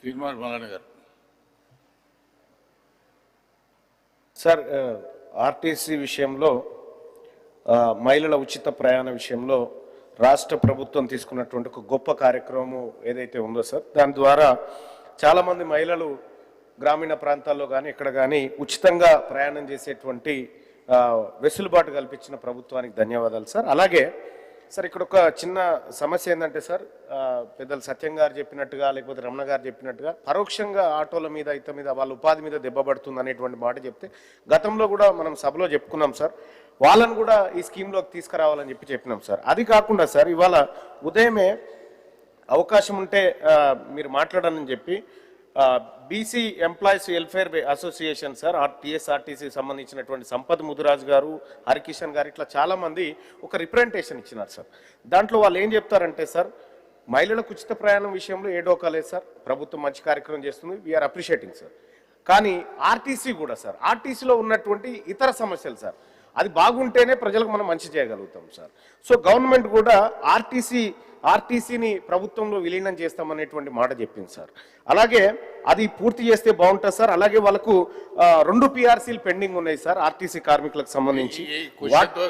తీర్మార్ మలాని గారు. Sir, RTC విషయంలో మహిళల ఉచిత ప్రయాణ విషయంలో రాష్ట్ర ప్రభుత్వం తీసుకున్నటువంటి ఒక గొప్ప కార్యక్రమం ఏదైతే ఉందో సార్, దాని ద్వారా చాలామంది మహిళలు గ్రామీణ ప్రాంతాల్లో కానీ ఇక్కడ కానీ ఉచితంగా ప్రయాణం చేసేటువంటి వెసులుబాటు కల్పించిన ప్రభుత్వానికి ధన్యవాదాలు సార్. అలాగే సార్, ఇక్కడ ఒక చిన్న సమస్య ఏంటంటే సార్, పెద్దలు సత్యం గారు చెప్పినట్టుగా లేకపోతే రమణ గారు చెప్పినట్టుగా పరోక్షంగా ఆటోల మీద ఇత మీద వాళ్ళ ఉపాధి మీద దెబ్బపడుతుంది అనేటువంటి మాట చెప్తే గతంలో కూడా మనం సభలో చెప్పుకున్నాం సార్. వాళ్ళను కూడా ఈ స్కీమ్లోకి తీసుకురావాలని చెప్పినాం సార్. అది కాకుండా సార్, ఇవాళ ఉదయమే అవకాశం ఉంటే మీరు మాట్లాడాలని చెప్పి BC employees welfare association sir, టీఎస్ఆర్టీసీకి సంబంధించినటువంటి సంపత్ ముదిరాజ్ గారు, హరికిషన్ గారు, ఇట్లా చాలామంది ఒక రిప్రజెంటేషన్ ఇచ్చినారు సార్. దాంట్లో వాళ్ళు ఏం చెప్తారంటే సార్, మహిళలకు ఉచిత ప్రయాణం విషయంలో ఏడోకలేదు సార్, ప్రభుత్వం మంచి కార్యక్రమం చేస్తుంది, వీఆర్ అప్రిషియేటింగ్ సార్. కానీ ఆర్టీసీ కూడా సార్, ఆర్టీసీలో ఉన్నటువంటి ఇతర సమస్యలు సార్, అది బాగుంటేనే ప్రజలకు మనం మంచి చేయగలుగుతాం సార్. సో గవర్నమెంట్ కూడా ఆర్టీసీని ప్రభుత్వంలో విలీనం చేస్తామనేటువంటి మాట చెప్పింది సార్. అలాగే అది పూర్తి చేస్తే బాగుంటుంది సార్. అలాగే వాళ్ళకు 2 పిఆర్సీలు పెండింగ్ ఉన్నాయి సార్ ఆర్టీసీ కార్మికులకు సంబంధించి.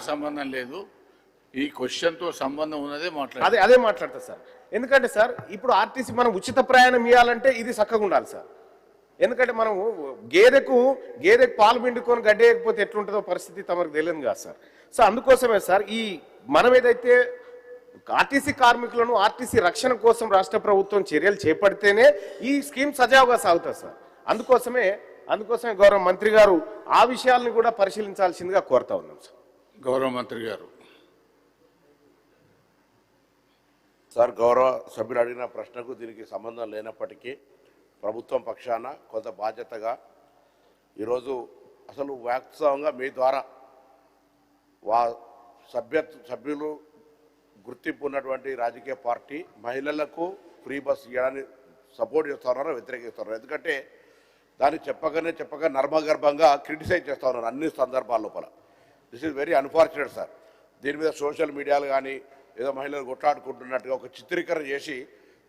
సంబంధం లేదు, ఈ క్వశ్చన్తో సంబంధం ఉన్నదే అదే మాట్లాడతా సార్. ఎందుకంటే సార్, ఇప్పుడు ఆర్టీసీ మనం ఉచిత ప్రయాణం ఇవ్వాలంటే ఇది చక్కగా ఉండాలి సార్. ఎందుకంటే మనం గేదెకు పాలు పిండుకొని గడ్డేయకపోతే ఎట్లుంటుందో పరిస్థితి తమకు తెలియదు కదా సార్. సో అందుకోసమే సార్, ఈ మనం ఏదైతే ఆర్టీసీ కార్మికులను ఆర్టీసీ రక్షణ కోసం రాష్ట్ర ప్రభుత్వం చర్యలు చేపడితేనే ఈ స్కీమ్ సజావుగా సాగుతుంది సార్. అందుకోసమే గౌరవ మంత్రి గారు ఆ విషయాలను కూడా పరిశీలించాల్సిందిగా కోరుతా ఉన్నాం సార్. గౌరవ మంత్రి గారు. సార్, గౌరవ సభ్యులు అడిగిన ప్రశ్నకు దీనికి సంబంధం లేనప్పటికీ ప్రభుత్వం పక్షాన కొంత బాధ్యతగా ఈరోజు అసలు వాస్తవంగా మీ ద్వారా సభ్యులు గుర్తింపు ఉన్నటువంటి రాజకీయ పార్టీ మహిళలకు ఫ్రీ బస్ ఇవ్వడాన్ని సపోర్ట్ చేస్తున్నారో వ్యతిరేకిస్తున్నారు. ఎందుకంటే దాన్ని చెప్పగా నర్మగర్భంగా క్రిటిసైజ్ చేస్తూ ఉన్నారు అన్ని సందర్భాల లోపల. This is very unfortunate sir. దీని మీద సోషల్ మీడియాలు కానీ ఏదో మహిళలు కొట్లాడుకుంటున్నట్టుగా ఒక చిత్రీకరణ చేసి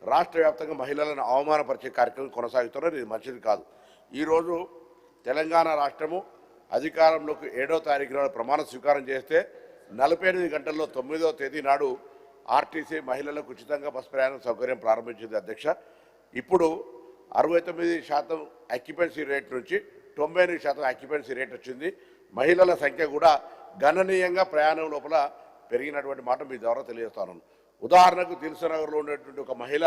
రాష్ట్ర వ్యాప్తంగా మహిళలను అవమానపరిచే కార్యక్రమం కొనసాగుతున్నారు. ఇది మంచిది కాదు. ఈరోజు తెలంగాణ రాష్ట్రము అధికారంలోకి 7వ తారీఖు నాడు ప్రమాణ స్వీకారం చేస్తే 48 గంటల్లో 9వ తేదీ నాడు ఆర్టీసీ మహిళలకు ఉచితంగా బస్ ప్రయాణం సౌకర్యం ప్రారంభించింది అధ్యక్ష. ఇప్పుడు 69% ఆక్యుపెన్సీ రేట్ నుంచి 98% ఆక్యుపెన్సీ రేట్ వచ్చింది. మహిళల సంఖ్య కూడా గణనీయంగా ప్రయాణం లోపల పెరిగినటువంటి మాట మీ ద్వారా తెలియజేస్తాను. ఉదాహరణకు దిల్సునగర్లో ఉండేటువంటి ఒక మహిళ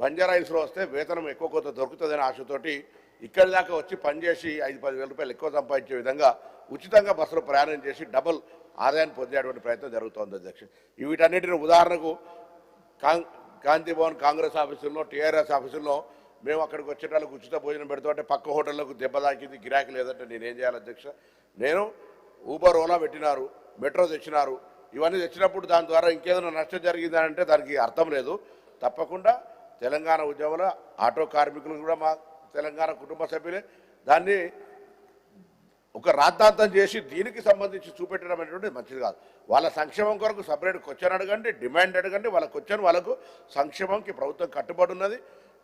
బంజారాయిల్స్లో వస్తే వేతనం ఎక్కువ కొంత దొరుకుతుందనే ఆశతోటి ఇక్కడి దాకా వచ్చి పనిచేసి 5-10 వేల రూపాయలు ఎక్కువ సంపాదించే విధంగా ఉచితంగా బస్సులో ప్రయాణం చేసి డబుల్ ఆదాయాన్ని పొందేటువంటి ప్రయత్నం జరుగుతోంది అధ్యక్ష. వీటన్నిటిని ఉదాహరణకు గాంధీ భవన్ కాంగ్రెస్ ఆఫీసుల్లో, టీఆర్ఎస్ ఆఫీసుల్లో మేము అక్కడికి వచ్చే వాళ్ళకు ఉచిత భోజనం పెడుతుంటే పక్క హోటళ్లకు దెబ్బ తాకింది, గిరాకీ లేదంటే నేనేం చేయాలి అధ్యక్ష? నేను ఊబర్, ఓలా పెట్టినారు, మెట్రో తెచ్చినారు. ఇవన్నీ తెచ్చినప్పుడు దాని ద్వారా ఇంకేదైనా నష్టం జరిగిందంటే దానికి అర్థం లేదు. తప్పకుండా తెలంగాణ ఉద్యమంలో ఆటో కార్మికులు కూడా మా తెలంగాణ కుటుంబ సభ్యులే. దాన్ని ఒక రాద్ధాంతం చేసి దీనికి సంబంధించి చూపెట్టడం అనేటువంటిది మంచిది కాదు. వాళ్ళ సంక్షేమం కొరకు సపరేట్ క్వశ్చన్ అడగండి, డిమాండ్ అడగండి. వాళ్ళ క్వశ్చన్ వాళ్ళకు సంక్షేమంకి ప్రభుత్వం కట్టుబడి ఉన్నది.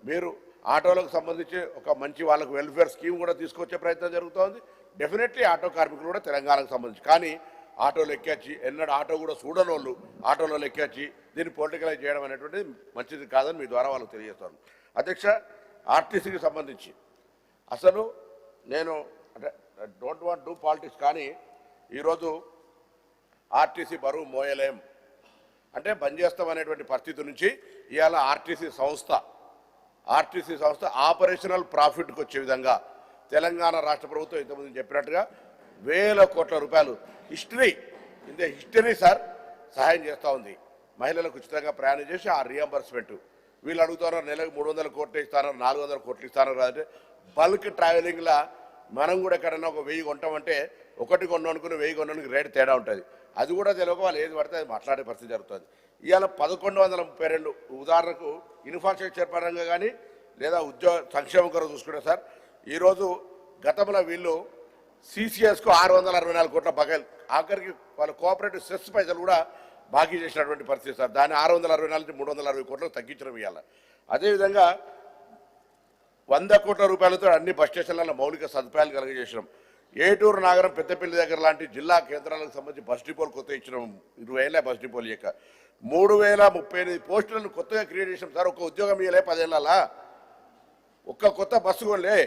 మీరు ఆటోలకు సంబంధించి ఒక మంచి వాళ్ళకు వెల్ఫేర్ స్కీమ్ కూడా తీసుకొచ్చే ప్రయత్నం జరుగుతోంది. డెఫినెట్లీ ఆటో కార్మికులు కూడా తెలంగాణకు సంబంధించి. కానీ ఆటోలు ఎక్కొచ్చి ఎన్నడూ ఆటో కూడా చూడనోళ్ళు ఆటోలో ఎక్కొచ్చి దీన్ని పొలిటికలైజ్ చేయడం అనేటువంటిది మంచిది కాదని మీ ద్వారా వాళ్ళకు తెలియజేస్తాను అధ్యక్ష. ఆర్టీసీకి సంబంధించి అసలు నేను అంటే డోంట్ వాంట్ డూ పాలిటిక్స్, కానీ ఈరోజు ఆర్టీసీ బరువు మోయలేం అంటే బంద్ చేస్తామనేటువంటి పరిస్థితి నుంచి ఇవాళ ఆర్టీసీ సంస్థ ఆపరేషనల్ ప్రాఫిట్కి వచ్చే విధంగా తెలంగాణ రాష్ట్ర ప్రభుత్వం ఇంతకుముందు చెప్పినట్టుగా వేల కోట్ల రూపాయలు హిస్టరీ సార్ సహాయం చేస్తూ ఉంది. మహిళలకు ఉచితంగా ప్రయాణం చేసి ఆ రియంబర్స్మెంట్ వీళ్ళు అడుగుతున్నారు, నెలకు 300 కోట్లు ఇస్తారన్నారు, 400 కోట్లు ఇస్తారన్నారు కదంటే బల్క్ ట్రావెలింగ్లో మనం కూడా ఎక్కడన్నా ఒక 1000 కొంటామంటే ఒకటి కొన్నానుకుని 1000 కొనడానికి రేటు తేడా ఉంటుంది. అది కూడా తెలియక వాళ్ళు ఏది పడితే అది మాట్లాడే పరిస్థితి జరుగుతుంది. ఇవాళ 1132 ఉదాహరణకు ఇన్ఫ్రాస్ట్రక్చర్ పరంగా కానీ లేదా ఉద్యోగ సంక్షేమం కొరకు చూసుకుంటే సార్, ఈరోజు గతంలో వీళ్ళు సిసిఎస్కు 664 కోట్ల బకాయిలు, ఆఖరికి వాళ్ళ కోఆపరేటివ్ సెస్ పైసలు కూడా బాకీ చేసినటువంటి పరిస్థితి సార్. దాన్ని 664 నుంచి 360 కోట్లకు తగ్గించడం ఇవ్వాలి. అదేవిధంగా 100 కోట్ల రూపాయలతో అన్ని బస్ స్టేషన్లలో మౌలిక సదుపాయాలు కలిగజేసినాం. ఏటూరు నాగరం పెద్దపల్లి దగ్గర లాంటి జిల్లా కేంద్రాలకు సంబంధించి బస్ డిపోలు కొత్త ఇచ్చినాం. 20 బస్ డిపోలు ఇక 3038 పోస్టులను కొత్తగా క్రియేట్ చేసినాం సార్. ఒక ఉద్యోగం ఇవ్వలే 10 ఏళ్ళలా, ఒక్క కొత్త బస్సు కొనలే.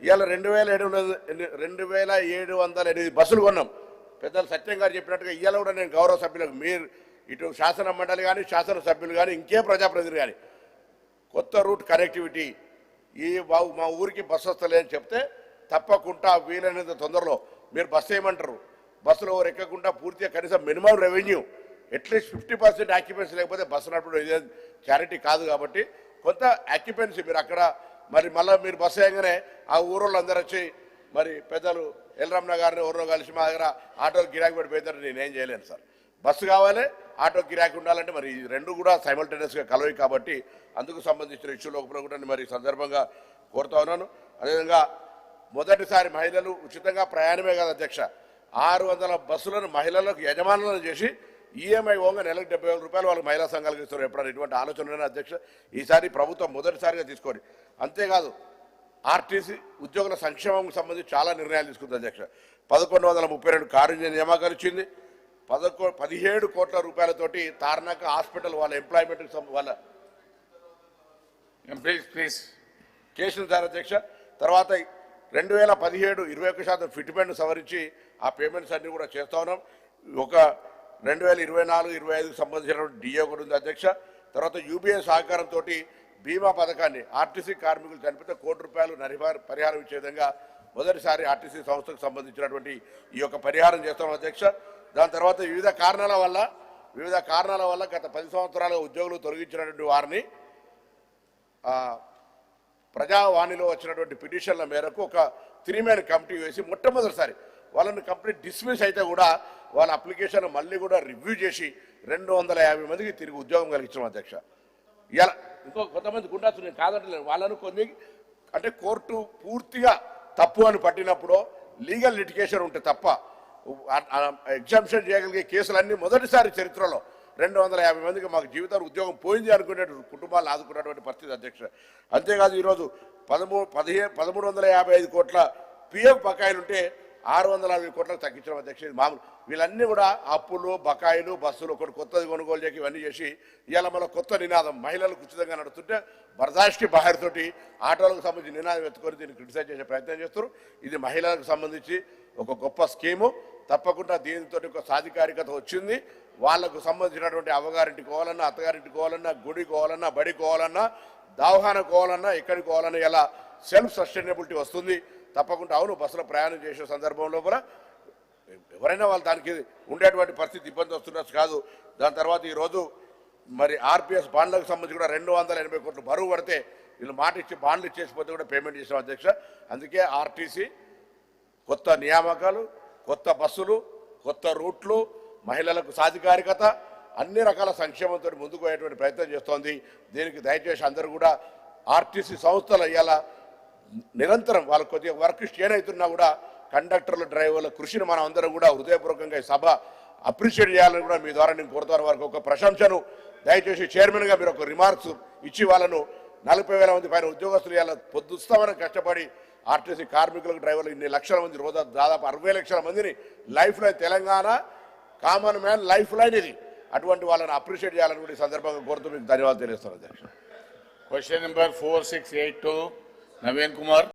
ఇవాళ 2708 బస్సులు కొన్నాం. పెద్దలు సత్యం గారు చెప్పినట్టుగా ఇవాళ కూడా నేను గౌరవ సభ్యులకు, మీరు ఇటు శాసన మండలి కానీ శాసనసభ్యులు కానీ ఇంకే ప్రజాప్రతినిధులు కానీ కొత్త రూట్ కనెక్టివిటీ మా ఊరికి బస్సు వస్తలేదని చెప్తే తప్పకుండా వీలైనంత తొందరలో మీరు బస్సు వేయమంటారు. బస్సులో ఎవరు ఎక్కకుండా పూర్తిగా కనీసం మినిమం రెవెన్యూ అట్లీస్ట్ 50% ఆక్యుపెన్సీ లేకపోతే బస్సు నడుపుడు ఇదే చారిటీ కాదు. కాబట్టి కొంత ఆక్యుపెన్సీ మీరు అక్కడ మరి మళ్ళీ మీరు బస్సు వేయగానే ఆ ఊరోళ్ళు అందరూ వచ్చి మరి పెద్దలు ఎల్రమ్మ గారిని ఎవరినో కలిసి మా దగ్గర ఆటోలు గిరాకీ పడిపోతారు. నేనేం చేయలేను సార్. బస్సు కావాలి, ఆటో గిరాకీ ఉండాలంటే మరి ఈ రెండు కూడా సైమల్టేనియస్గా కలవి. కాబట్టి అందుకు సంబంధించిన ఇష్యూ లోపల కూడా మరి సందర్భంగా కోరుతా ఉన్నాను. అదేవిధంగా మొదటిసారి మహిళలు ఉచితంగా ప్రయాణమే కాదు అధ్యక్ష, 600 బస్సులను మహిళలకు యజమానులను చేసి ఈఎంఐ ఓంగా నెలకు 70,000 రూపాయలు వాళ్ళు మహిళా సంఘాలకు ఇస్తారు. ఎప్పుడైనా ఇటువంటి ఆలోచన అధ్యక్ష ఈసారి ప్రభుత్వం మొదటిసారిగా తీసుకోండి. అంతేకాదు ఆర్టీసీ ఉద్యోగుల సంక్షేమం సంబంధించి చాలా నిర్ణయాలు తీసుకుంది అధ్యక్ష. 1132 కార్మిక నియామకాలు ఇచ్చింది. 17 కోట్ల రూపాయలతోటి తార్నాక హాస్పిటల్ వాళ్ళ ఎంప్లాయ్మెంట్ వాళ్ళ ప్లీజ్ కేసులు సార్ అధ్యక్ష. తర్వాత 2017 21% ఫిట్మెంట్ సవరించి ఆ పేమెంట్స్ అన్ని కూడా చేస్తా ఉన్నాం. ఒక 2024-25 సంబంధించినటువంటి డిఏ కూడా ఉంది అధ్యక్ష. తర్వాత యూబీఐ సహకారంతో బీమా పథకాన్ని ఆర్టీసీ కార్మికులు చనిపోతే ₹1 పరిహారం ఇచ్చే విధంగా మొదటిసారి ఆర్టీసీ సంస్థకు సంబంధించినటువంటి ఈ యొక్క పరిహారం చేస్తాం అధ్యక్ష. దాని తర్వాత వివిధ కారణాల వల్ల గత 10 సంవత్సరాలుగా ఉద్యోగులు తొలగించినటువంటి వారిని ప్రజావాణిలో వచ్చినటువంటి పిటిషన్ల మేరకు ఒక 3-man కమిటీ వేసి మొట్టమొదటిసారి వాళ్ళని కంప్లీట్ డిస్మిస్ అయితే కూడా వాళ్ళ అప్లికేషన్ మళ్ళీ కూడా రివ్యూ చేసి 250 మందికి తిరిగి ఉద్యోగం కలిగించాం అధ్యక్ష. ఇలా ఇంకో కొంతమంది గుండాసు నేను కాదంటలేను, వాళ్ళను కొన్ని అంటే కోర్టు పూర్తిగా తప్పు అని పట్టినప్పుడు లీగల్ లిటిగేషన్ ఉంటే తప్ప ఎగ్జామ్షన్ చేయగలిగే కేసులన్నీ మొదటిసారి చరిత్రలో 250 మందికి మాకు జీవితాలు ఉద్యోగం పోయింది అనుకునే కుటుంబాలను ఆదుకున్నటువంటి పరిస్థితి అధ్యక్ష. అంతేకాదు ఈరోజు 1355 కోట్ల పిఎఫ్ బకాయిలు ఉంటే 660 కోట్లకు తగ్గించడం అధ్యక్ష. మామూలు వీళ్ళన్నీ కూడా అప్పులు, బకాయిలు, బస్సులు ఒకటి కొత్తది కొనుగోలు చేసి ఇవన్నీ చేసి ఇవాళ మన కొత్త నినాదం మహిళలకు ఉచితంగా నడుస్తుంటే బర్దాష్కి బహార్తోటి ఆటోలకు సంబంధించి నినాదం ఎత్తుకొని దీన్ని క్రిటిసైజ్ చేసే ప్రయత్నం చేస్తారు. ఇది మహిళలకు సంబంధించి ఒక గొప్ప స్కీము. తప్పకుండా దీనితో ఒక సాధికారికత వచ్చింది. వాళ్లకు సంబంధించినటువంటి అవ్వగారింటికి పోవాలన్నా, అత్తగారింటికి పోవాలన్నా, గుడికి పోవాలన్నా, బడికి పోవాలన్నా, దవాఖానకు పోవాలన్నా, ఎక్కడికి పోవాలన్నా ఇలా సెల్ఫ్ సస్టైనబిలిటీ వస్తుంది. తప్పకుండా అవును బస్సులో ప్రయాణం చేసే సందర్భంలో కూడా ఎవరైనా వాళ్ళు దానికి ఉండేటువంటి పరిస్థితి ఇబ్బంది వస్తున్నట్టు కాదు. దాని తర్వాత ఈరోజు మరి ఆర్పిఎస్ బాండ్లకు సంబంధించి కూడా 280 కోట్లు బరువు పడితే వీళ్ళు మాట ఇచ్చి బాండ్లు ఇచ్చేసిపోతే కూడా పేమెంట్ చేసాం అధ్యక్ష. అందుకే ఆర్టీసీ కొత్త నియామకాలు, కొత్త బస్సులు, కొత్త రూట్లు, మహిళలకు సాధికారికత, అన్ని రకాల సంక్షేమంతో ముందుకు పోయేటువంటి ప్రయత్నం చేస్తోంది. దీనికి దయచేసి అందరూ కూడా ఆర్టీసీ సంస్థలు ఇవాళ నిరంతరం వాళ్ళు కొద్దిగా వర్క్ స్టేన్ అవుతున్నా కూడా కండక్టర్లు, డ్రైవర్ల కృషిని మనం అందరం కూడా హృదయపూర్వకంగా ఈ సభ అప్రిషియేట్ చేయాలని కూడా మీ ద్వారా నేను కోరుతాను. వారికి ఒక ప్రశంసను దయచేసి చైర్మన్గా మీరు ఒక రిమార్క్స్ ఇచ్చి వాళ్ళను 40,000 మంది పైన ఉద్యోగస్తులు ఇవాళ పొద్దుస్తామని కష్టపడి ఆర్టీసీ కార్మికులకు, డ్రైవర్లు ఇన్ని లక్షల మంది రోజు దాదాపు 60 లక్షల మందిని life line Telangana common man life line ఇది. అటువంటి వాళ్ళని అప్రిషియేట్ చేయాలని కూడా ఈ సందర్భంగా కోరుతూ మీకు ధన్యవాదాలు తెలియజేస్తాను అధ్యక్ష. Question number 4682 Naveen Kumar.